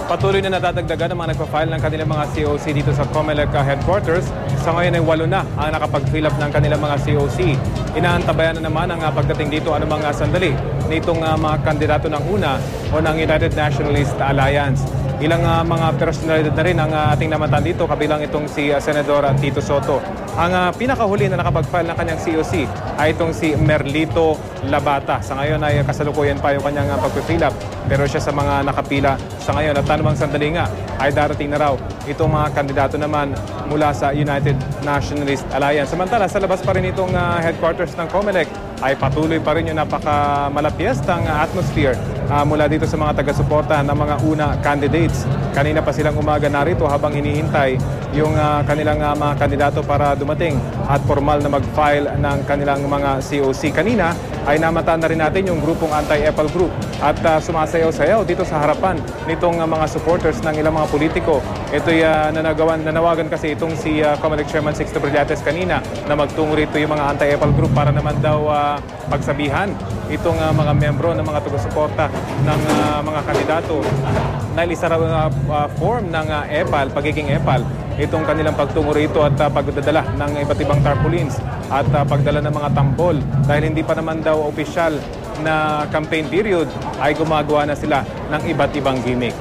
Patuloy na nadadagdagan ang mga nagpa-file ng kanilang mga COC dito sa COMELEC headquarters. Sa ngayon ay 8 na ang nakapag-fill up ng kanilang mga COC. Inaantabayan na naman ang pagdating dito anumang sandali nitong mga kandidato ng una o ng United Nationalist Alliance. Ilang mga personalidad na rin ang ating namatan dito, kabilang itong si Senador Tito Soto. Ang pinakahuli na nakapag-file ng kanyang COC ay itong si Merlito Labata. Sa ngayon ay kasalukuyan pa yung kanyang pag-fill up, pero siya sa mga nakapila sa ngayon. At anumang sandali nga ay darating na raw itong mga kandidato naman mula sa United Nationalist Alliance. Samantala, sa labas pa rin itong headquarters ng COMELEC ay patuloy pa rin yung napakamalapyestang atmosphere mula dito sa mga taga-suporta ng mga una candidates. Kanina pa silang umaga narito habang hinihintay yung kanilang mga kandidato para dumating at formal na mag-file ng kanilang mga COC. Kanina ay namataan na rin natin yung grupong anti-EPAL group at sumasayaw-sayaw dito sa harapan nitong mga supporters ng ilang mga politiko. Ito'y nanawagan kasi itong si COMELEC Chairman Sixto Brillates kanina na magtungo rito yung mga anti-EPAL group para naman daw pagsabihan itong mga membro ng mga taga-suporta ng mga kandidato na isa raw form ng EPAL, pagiging EPAL, itong kanilang pagtungo rito at pagdadala ng iba't ibang tarpaulins at pagdala ng mga tambol dahil hindi pa naman daw opisyal na campaign period ay gumagawa na sila ng iba't ibang gimmick.